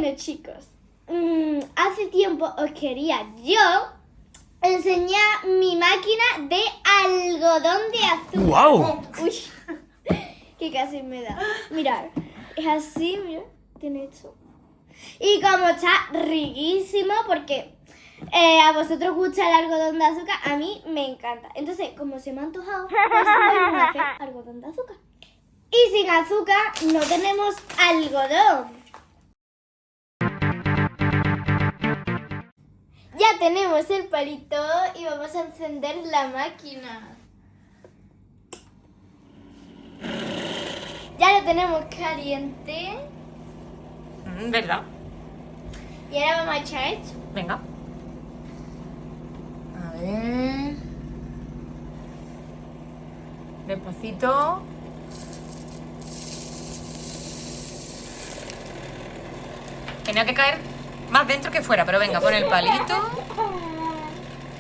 Bueno, chicos, hace tiempo os quería yo enseñar mi máquina de algodón de azúcar. ¡Guau! Uy, que casi me da. Mirad, es así, mirad, tiene esto. Y como está riquísimo, porque a vosotros gusta el algodón de azúcar, a mí me encanta. Entonces, como se me ha antojado, pues vamos a hacer algodón de azúcar. Y sin azúcar no tenemos algodón. Ya tenemos el palito y vamos a encender la máquina. Ya lo tenemos caliente. ¿Verdad? Y ahora vamos a echar esto. Venga. A ver. Despacito. Tenía que caer más dentro que fuera, pero venga, pon el palito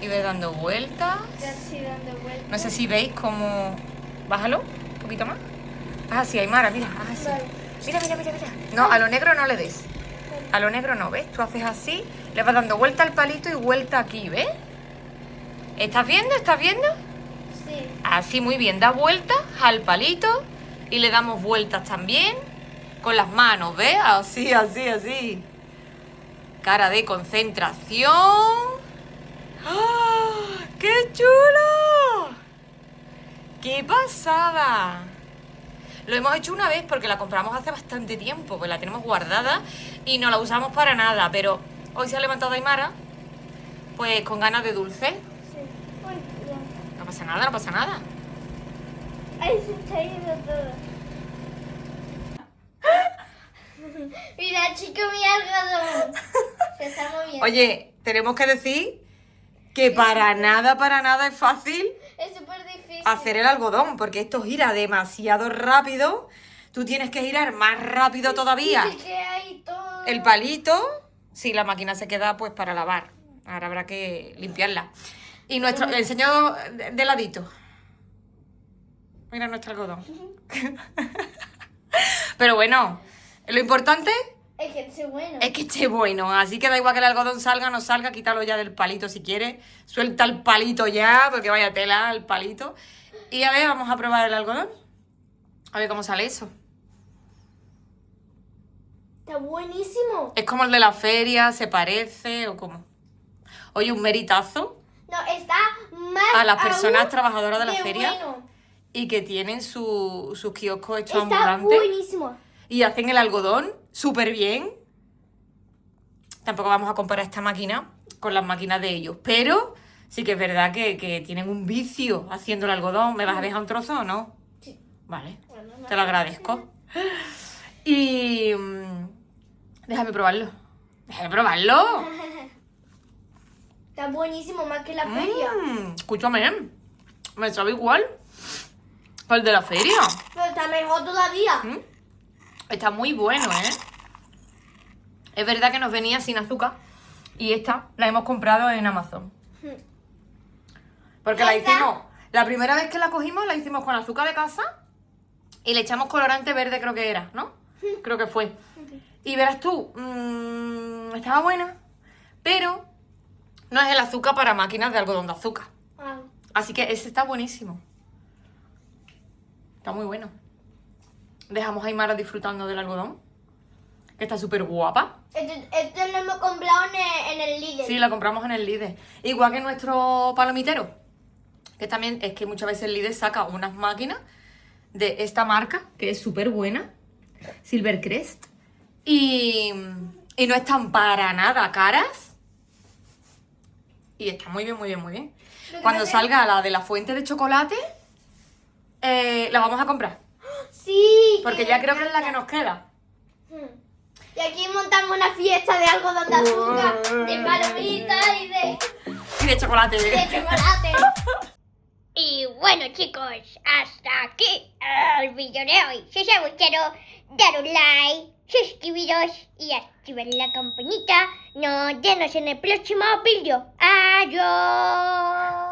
y ve dando vueltas. Ya estoy dando vueltas. No sé si veis cómo... Bájalo un poquito más. Haz así, Aymara, mira, haz así. Vale. Mira. No, a lo negro no le des. A lo negro no, ¿ves? Tú haces así, le vas dando vuelta al palito y vuelta aquí, ¿ves? ¿Estás viendo? Sí. Así, muy bien. Da vueltas al palito y le damos vueltas también con las manos, ¿ves? Así. Cara de concentración. ¡Ah! ¡Qué chulo! ¡Qué pasada! Lo hemos hecho una vez porque la compramos hace bastante tiempo, pues la tenemos guardada y no la usamos para nada, pero hoy se ha levantado Aymara, pues con ganas de dulce. Sí. Uy, cuidado. No pasa nada. Ay, se está yendo todo. Mira, chico, mi algodón. Se está moviendo. Oye, tenemos que decir que para nada es fácil Es súper difícil. hacer el algodón, porque esto gira demasiado rápido. Tú tienes que girar más rápido todavía Dice que hay todo. el palito. Si la máquina se queda, pues para lavar. Ahora habrá que limpiarla. Y nuestro, le enseño de ladito. Mira nuestro algodón. Pero bueno, lo importante Es que esté bueno. es que esté bueno. Así que da igual que el algodón salga o no salga, quítalo ya del palito si quieres. Suelta el palito ya, porque vaya tela el palito. Y a ver, vamos a probar el algodón. A ver cómo sale eso. Está buenísimo. ¿Es como el de la feria? ¿Se parece o cómo? Oye, un meritazo No, está más a las personas aún trabajadoras de la feria bueno. y que tienen sus kioscos hechos Está ambulantes buenísimo. y hacen el algodón súper bien. Tampoco vamos a comparar esta máquina con las máquinas de ellos, pero sí que es verdad que tienen un vicio haciendo el algodón. ¿Me vas a dejar un trozo o no? Sí. Vale, Bueno, te lo agradezco. Y... déjame probarlo. Está buenísimo, más que la feria. Escúchame, me sabe igual que el de la feria. Pero está mejor todavía. Está muy bueno, ¿eh? Es verdad que nos venía sin azúcar y esta la hemos comprado en Amazon. Porque la ¿Esta? hicimos, la primera vez que la cogimos la hicimos con azúcar de casa y le echamos colorante verde, creo que era, ¿no? Creo que fue. Y verás tú, estaba buena, pero no es el azúcar para máquinas de algodón de azúcar. Ah. Así que ese está buenísimo. Está muy bueno. Dejamos a Aymara disfrutando del algodón, que está súper guapa. Este lo hemos comprado en el Lidl. Sí, la compramos en el Lidl. Igual que nuestro palomitero, que también es que muchas veces el Lidl saca unas máquinas de esta marca, que es súper buena, Silvercrest, y no están para nada caras. Y está muy bien. Cuando salga la de la fuente de chocolate, la vamos a comprar. Sí. Porque ya creo que es la que nos queda. Y aquí montamos una fiesta de algodón de azúcar, de palomitas Y de chocolate. de chocolate. Y bueno, chicos, hasta aquí el vídeo de hoy. Si os ha gustado, dar un like, suscribiros y activar la campanita. Nos vemos en el próximo vídeo. Adiós.